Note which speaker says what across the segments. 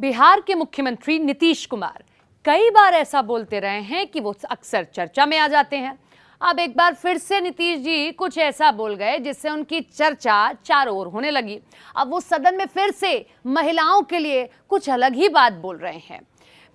Speaker 1: बिहार के मुख्यमंत्री नीतीश कुमार कई बार ऐसा बोलते रहे हैं कि वो अक्सर चर्चा में आ जाते हैं। अब एक बार फिर से नीतीश जी कुछ ऐसा बोल गए जिससे उनकी चर्चा चारों ओर होने लगी। अब वो सदन में फिर से महिलाओं के लिए कुछ अलग ही बात बोल रहे हैं।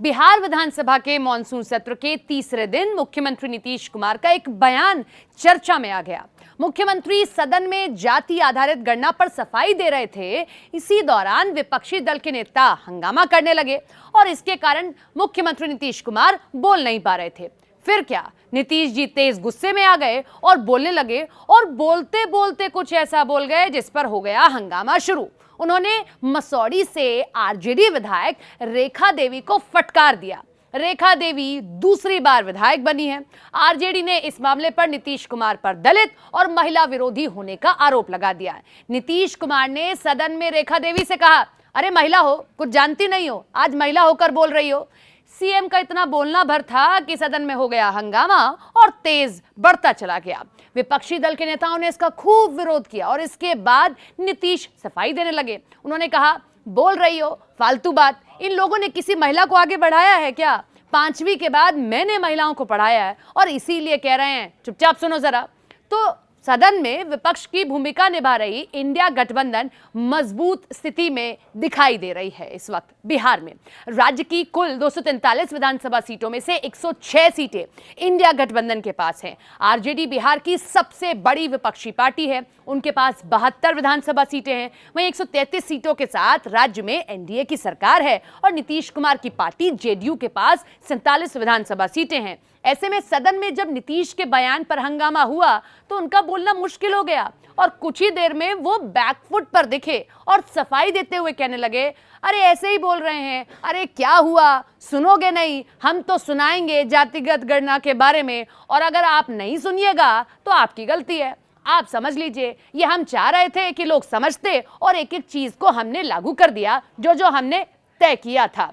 Speaker 1: बिहार विधानसभा के मॉनसून सत्र के तीसरे दिन मुख्यमंत्री नीतीश कुमार का एक बयान चर्चा में आ गया। मुख्यमंत्री सदन में जाति आधारित गणना पर सफाई दे रहे थे। इसी दौरान विपक्षी दल के नेता हंगामा करने लगे और इसके कारण मुख्यमंत्री नीतीश कुमार बोल नहीं पा रहे थे। फिर क्या, नीतीश जी तेज गुस्से में आ गए और बोलने लगे और बोलते बोलते कुछ ऐसा बोल गए जिस पर हो गया हंगामा शुरू। उन्होंने मसौड़ी से आरजेडी विधायक रेखा देवी को फटकार दिया। रेखा देवी दूसरी बार विधायक बनी है। आरजेडी ने इस मामले पर नीतीश कुमार पर दलित और महिला विरोधी होने का आरोप लगा दिया है। नीतीश कुमार ने सदन में रेखा देवी से कहा, अरे महिला हो, कुछ जानती नहीं हो, आज महिला होकर बोल रही हो। सीएम का इतना बोलना भर था कि सदन में हो गया हंगामा और तेज बढ़ता चला गया। विपक्षी दल के नेताओं ने इसका खूब विरोध किया और इसके बाद नीतीश सफाई देने लगे। उन्होंने कहा, बोल रही हो फालतू बात, इन लोगों ने किसी महिला को आगे बढ़ाया है क्या? 5वीं के बाद मैंने महिलाओं को पढ़ाया है और इसीलिए कह रहे हैं, चुपचाप सुनो जरा। तो सदन में विपक्ष की भूमिका निभा रही इंडिया गठबंधन मजबूत स्थिति में दिखाई दे रही है। इस वक्त बिहार में राज्य की कुल 243 विधानसभा सीटों में से 106 सीटें इंडिया गठबंधन के पास हैं। आरजेडी बिहार की सबसे बड़ी विपक्षी पार्टी है, उनके पास 72 विधानसभा सीटें हैं। वहीं 133 सीटों के साथ राज्य में एनडीए की सरकार है और नीतीश कुमार की पार्टी जेडीयू के पास 47 विधानसभा सीटें हैं। ऐसे में सदन में जब नीतीश के बयान पर हंगामा हुआ तो उनका बोलना मुश्किल हो गया और कुछ ही देर में वो बैकफुट पर दिखे और सफाई देते हुए कहने लगे, अरे ऐसे ही बोल रहे हैं, अरे क्या हुआ, सुनोगे नहीं, हम तो सुनाएंगे जातिगत गणना के बारे में, और अगर आप नहीं सुनिएगा तो आपकी गलती है। आप समझ लीजिए, ये हम चाह रहे थे कि लोग समझते और एक एक चीज को हमने लागू कर दिया जो हमने तय किया था।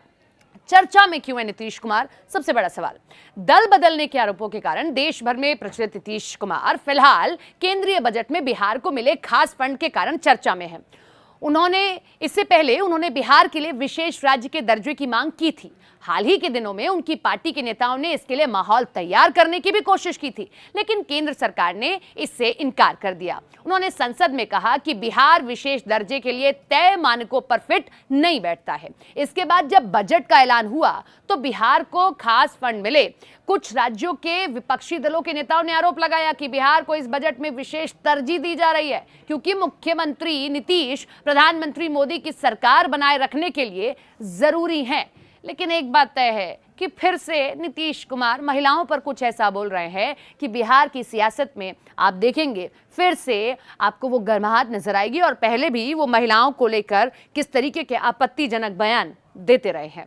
Speaker 1: चर्चा में क्यों है नीतीश कुमार? सबसे बड़ा सवाल। दल बदलने के आरोपों के कारण देश भर में प्रचलित नीतीश कुमार फिलहाल केंद्रीय बजट में बिहार को मिले खास फंड के कारण चर्चा में है। इससे पहले उन्होंने बिहार के लिए विशेष राज्य के दर्जे की मांग की थी। हाल ही के दिनों में उनकी पार्टी के नेताओं ने इसके लिए माहौल तैयार करने की भी कोशिश की थी, लेकिन केंद्र सरकार ने इससे इनकार कर दिया। उन्होंने संसद में कहा कि बिहार विशेष दर्जे के लिए तय मानकों पर फिट नहीं बैठता है। इसके बाद जब बजट का ऐलान हुआ तो बिहार को खास फंड मिले। कुछ राज्यों के विपक्षी दलों के नेताओं ने आरोप लगाया कि बिहार को इस बजट में विशेष तरजीह दी जा रही है क्योंकि मुख्यमंत्री नीतीश प्रधानमंत्री मोदी की सरकार बनाए रखने के लिए जरूरी है। लेकिन एक बात तय है कि फिर से नीतीश कुमार महिलाओं पर कुछ ऐसा बोल रहे हैं कि बिहार की सियासत में आप देखेंगे फिर से आपको वो गर्माहट नजर आएगी और पहले भी वो महिलाओं को लेकर किस तरीके के आपत्तिजनक बयान देते रहे हैं।